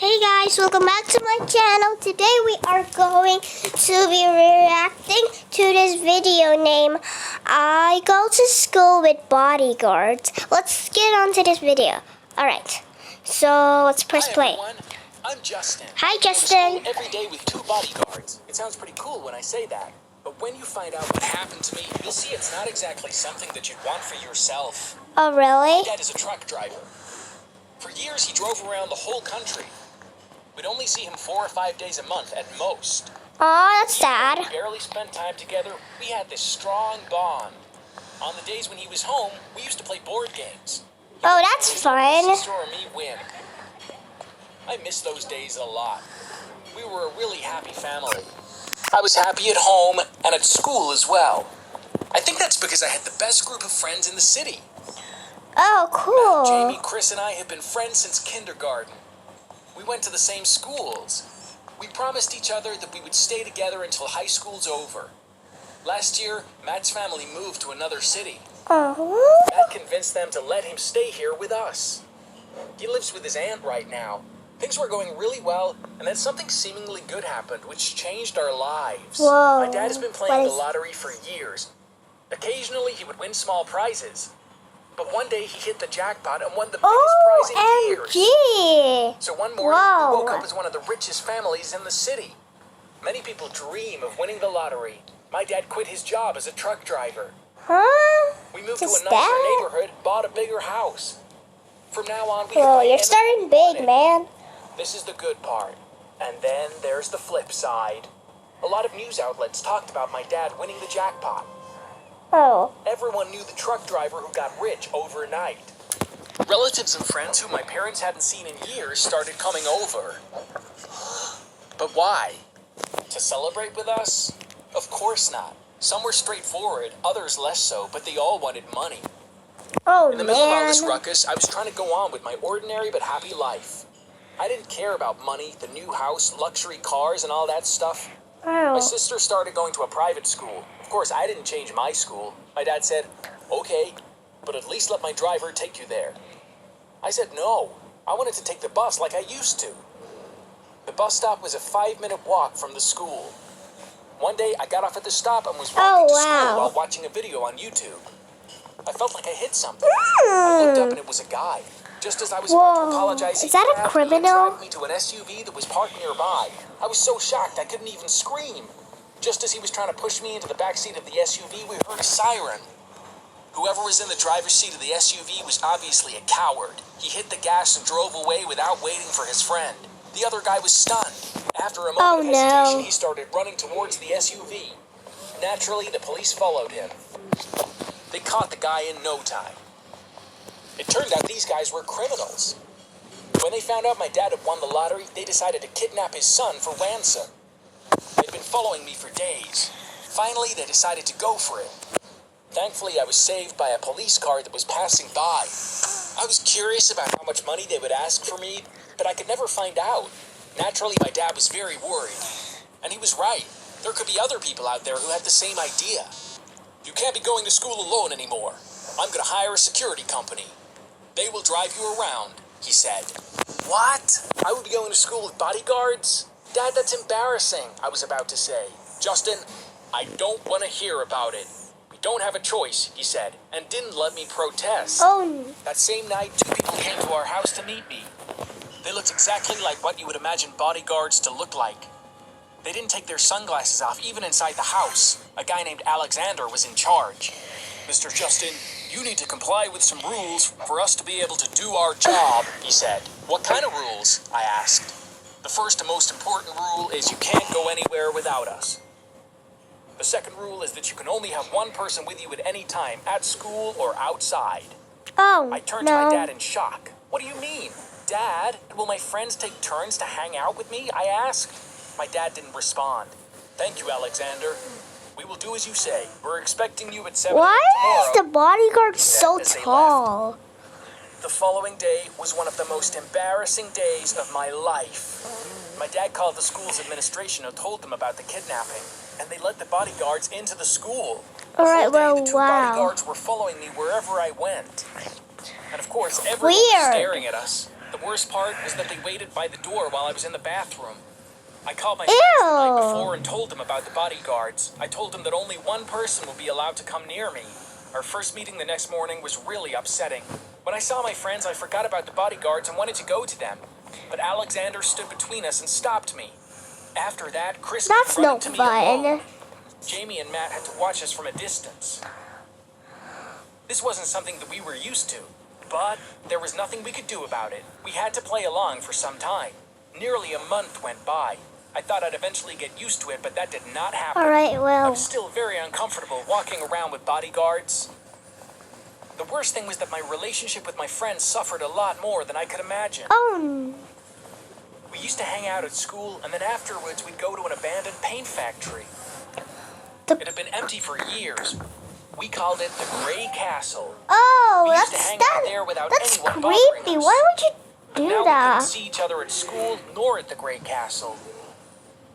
Hey guys, welcome back to my channel. Today we are going to be reacting to this video named I Go to School with Bodyguards. Let's get on to this video. Alright, so let's press play. Hi everyone, I'm Justin. Hi I go to Justin. school every day with 2 bodyguards. It sounds pretty cool when I say that. But when you find out what happened to me, you'll see it's not exactly something that you'd want for yourself. Oh really? My dad is a truck driver. For years he drove around the whole country. We'd only see him 4 or 5 days a month at most. Oh, that's Even though sad. we barely spent time together, we had this strong bond. On the days when he was home, we used to play board games. Oh, that's My fun. sister or me win. I miss those days a lot. We were a really happy family. I was happy at home and at school as well. I think that's because I had the best group of friends in the city. Oh, cool. Jamie, Chris, and I have been friends since kindergarten. We went to the same schools. We promised each other that we would stay together until high school's over. Last year, Matt's family moved to another city. Oh. Matt convinced them to let him stay here with us. He lives with his aunt right now. Things were going really well, and then something seemingly good happened, which changed our lives. Whoa. My dad has been playing the lottery for years. Occasionally, he would win small prizes. But one day, he hit the jackpot and won the biggest prize in years. OMG. So one morning, Whoa. we woke up as one of the richest families in the city. Many people dream of winning the lottery. My dad quit his job as a truck driver. Huh? We moved to Just a nicer that? neighborhood, bought a bigger house. From now on, we Whoa, can buy you're anything starting we big, wanted. man. This is the good part. And then there's the flip side. A lot of news outlets talked about my dad winning the jackpot. Oh. Everyone knew the truck driver who got rich overnight. Relatives and friends who my parents hadn't seen in years started coming over. But why? To celebrate with us? Of course not. Some were straightforward, others less so, but they all wanted money. Oh, In the middle of all this man. ruckus, I was trying to go on with my ordinary but happy life. I didn't care about money, the new house, luxury cars, and all that stuff. My Oh. sister started going to a private school. Of course, I didn't change my school. My dad said, okay, but at least let my driver take you there. I said no. I wanted to take the bus like I used to. The bus stop was a 5-minute walk from the school. One day, I got off at the stop and was walking to school wow. while watching a video on YouTube. I felt like I hit something. I looked up and it was a guy. Just as I was about to Whoa. apologize, Is that a he grabbed me and criminal? dragged me to an SUV that was parked nearby. I was so shocked I couldn't even scream. Just as he was trying to push me into the back seat of the SUV, we heard a siren. Whoever was in the driver's seat of the SUV was obviously a coward. He hit the gas and drove away without waiting for his friend. The other guy was stunned. After a moment of hesitation, no. he started running towards the SUV. Naturally, the police followed him. They caught the guy in no time. It turned out these guys were criminals. When they found out my dad had won the lottery, they decided to kidnap his son for ransom. They'd been following me for days. Finally, they decided to go for it. Thankfully, I was saved by a police car that was passing by. I was curious about how much money they would ask for me, but I could never find out. Naturally, my dad was very worried. And he was right. There could be other people out there who had the same idea. You can't be going to school alone anymore. I'm going to hire a security company. They will drive you around, he said. What? I would be going to school with bodyguards? Dad, that's embarrassing, I was about to say. Justin, I don't want to hear about it. We don't have a choice, he said, and didn't let me protest. Oh. That same night, 2 people came to our house to meet me. They looked exactly like what you would imagine bodyguards to look like. They didn't take their sunglasses off, even inside the house. A guy named Alexander was in charge. Mr. Justin, you need to comply with some rules for us to be able to do our job, he said. What kind of rules? I asked. The first and most important rule is you can't go anywhere without us. The second rule is that you can only have one person with you at any time, at school or outside. Oh, I turned to my no. dad in shock. What do you mean? Dad, will my friends take turns to hang out with me? I asked. My dad didn't respond. Thank you, Alexander. We will do as you say. We're expecting you at 7 Why tomorrow. is the bodyguard so As they tall? The following day was one of the most embarrassing days of my life. My dad called the school's administration and told them about the kidnapping, and they let the bodyguards into the school. All right, The whole day, well, the 2 wow. bodyguards were following me wherever I went. And of course, everyone was Weird. staring at us. The worst part was that they waited by the door while I was in the bathroom. I called my friends the night before and told them about the bodyguards. I told them that only one person would be allowed to come near me. Our first meeting the next morning was really upsetting. When I saw my friends, I forgot about the bodyguards and wanted to go to them. But Alexander stood between us and stopped me. After that, Chris That's came running no to me fun. alone. Jamie and Matt had to watch us from a distance. This wasn't something that we were used to, but there was nothing we could do about it. We had to play along for some time. Nearly a month went by. I thought I'd eventually get used to it, but that did not happen. Alright, I well. was still very uncomfortable walking around with bodyguards. The worst thing was that my relationship with my friends suffered a lot more than I could imagine. Oh. We used to hang out at school, and then afterwards we'd go to an abandoned paint factory. It had been empty for years. We called it the Gray Castle. Oh, We used to hang out there without that's anyone bothering creepy. us. Why would you But do now we that? couldn't see each other at school nor at the Gray Castle.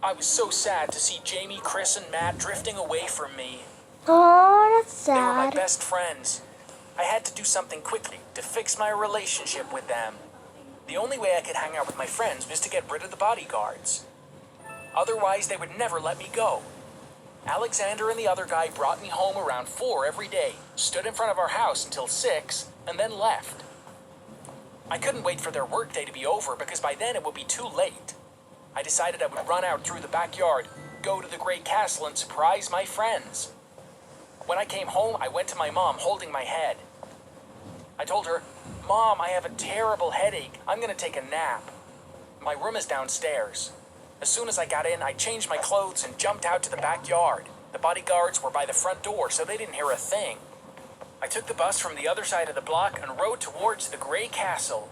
I was so sad to see Jamie, Chris, and Matt drifting away from me. Oh, that's They were my sad. best friends. I had to do something quickly to fix my relationship with them. The only way I could hang out with my friends was to get rid of the bodyguards. Otherwise, they would never let me go. Alexander and the other guy brought me home around 4 every day, stood in front of our house until 6, and then left. I couldn't wait for their workday to be over because by then it would be too late. I decided I would run out through the backyard, go to the Great Castle, and surprise my friends. When I came home, I went to my mom holding my head. I told her, "Mom, I have a terrible headache. I'm going to take a nap. My room is downstairs." As soon as I got in, I changed my clothes and jumped out to the backyard. The bodyguards were by the front door, so they didn't hear a thing. I took the bus from the other side of the block and rode towards the Gray Castle.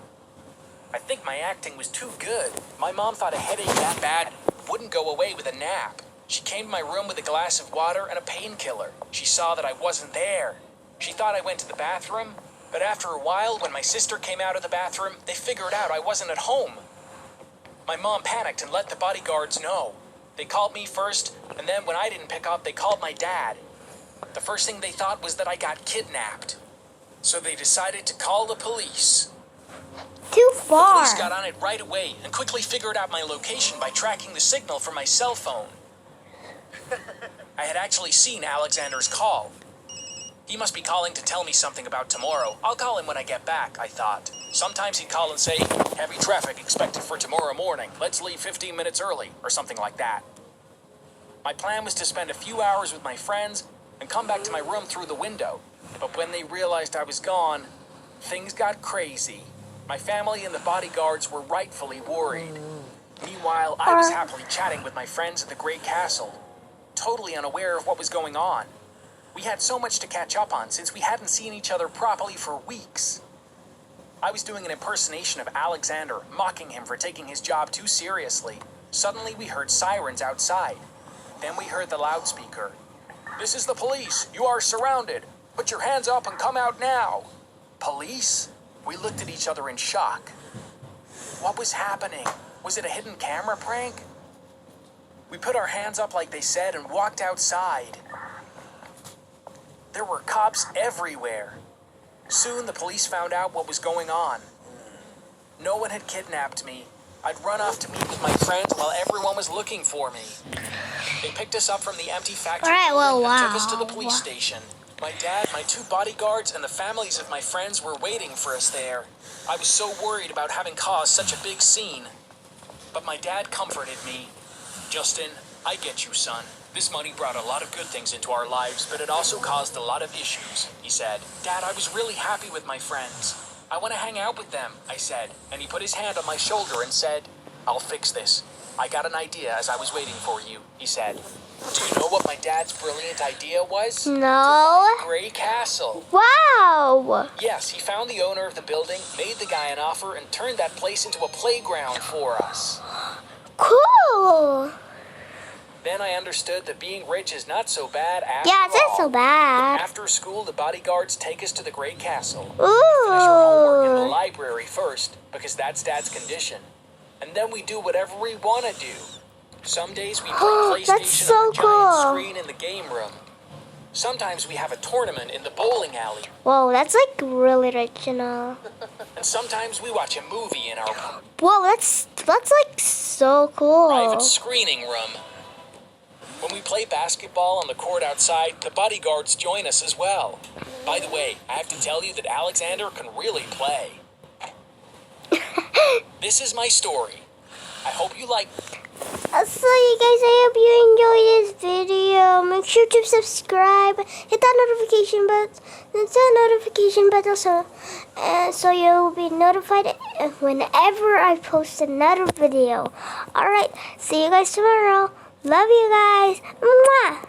I think my acting was too good. My mom thought a headache that bad wouldn't go away with a nap. She came to my room with a glass of water and a painkiller. She saw that I wasn't there. She thought I went to the bathroom, but after a while, when my sister came out of the bathroom, they figured out I wasn't at home. My mom panicked and let the bodyguards know. They called me first, and then when I didn't pick up, they called my dad. The first thing they thought was that I got kidnapped. So they decided to call the police. Too The far. police got on it right away and quickly figured out my location by tracking the signal from my cell phone. I had actually seen Alexander's call. He must be calling to tell me something about tomorrow. I'll call him when I get back, I thought. Sometimes he'd call and say, "Heavy traffic expected for tomorrow morning. Let's leave 15 minutes early," or something like that. My plan was to spend a few hours with my friends and come back to my room through the window. But when they realized I was gone, things got crazy. My family and the bodyguards were rightfully worried. Meanwhile, I was happily chatting with my friends at the Great Castle, totally unaware of what was going on. We had so much to catch up on since we hadn't seen each other properly for weeks. I was doing an impersonation of Alexander, mocking him for taking his job too seriously. Suddenly, we heard sirens outside. Then we heard the loudspeaker. "This is the police. You are surrounded. Put your hands up and come out now." Police? We looked at each other in shock. What was happening? Was it a hidden camera prank? We put our hands up like they said and walked outside. There were cops everywhere. Soon the police found out what was going on. No one had kidnapped me. I'd run off to meet with my friends while everyone was looking for me. They picked us up from the empty factory Alright, well, building and took us to the wow. police station. My dad, my 2 bodyguards, and the families of my friends were waiting for us there. I was so worried about having caused such a big scene. But my dad comforted me. "Justin, I get you, son. This money brought a lot of good things into our lives, but it also caused a lot of issues," he said. "Dad, I was really happy with my friends. I want to hang out with them," I said. And he put his hand on my shoulder and said, "I'll fix this. I got an idea as I was waiting for you," he said. Do you know what my dad's brilliant idea was? No. Gray Castle. Wow. Yes, he found the owner of the building, made the guy an offer, and turned that place into a playground for us. Cool. Then I understood that being rich is not so bad after Yeah, it's not all. so bad. After school, the bodyguards take us to the Great Castle. We finish our homework in the Ooh. library first, because that's Dad's condition. And then we do whatever we want to do. Some days we play PlayStation That's so on the giant cool. screen in the game room. Sometimes we have a tournament in the bowling alley. Whoa, that's like really original. And sometimes we watch a movie in our Whoa, that's like so cool. private screening room. When we play basketball on the court outside, the bodyguards join us as well. By the way, I have to tell you that Alexander can really play. This is my story. I hope you like. So you guys, I hope you enjoyed this video. Make sure to subscribe, hit that notification button, so you'll be notified whenever I post another video. Alright, see you guys tomorrow. Love you guys. Mwah!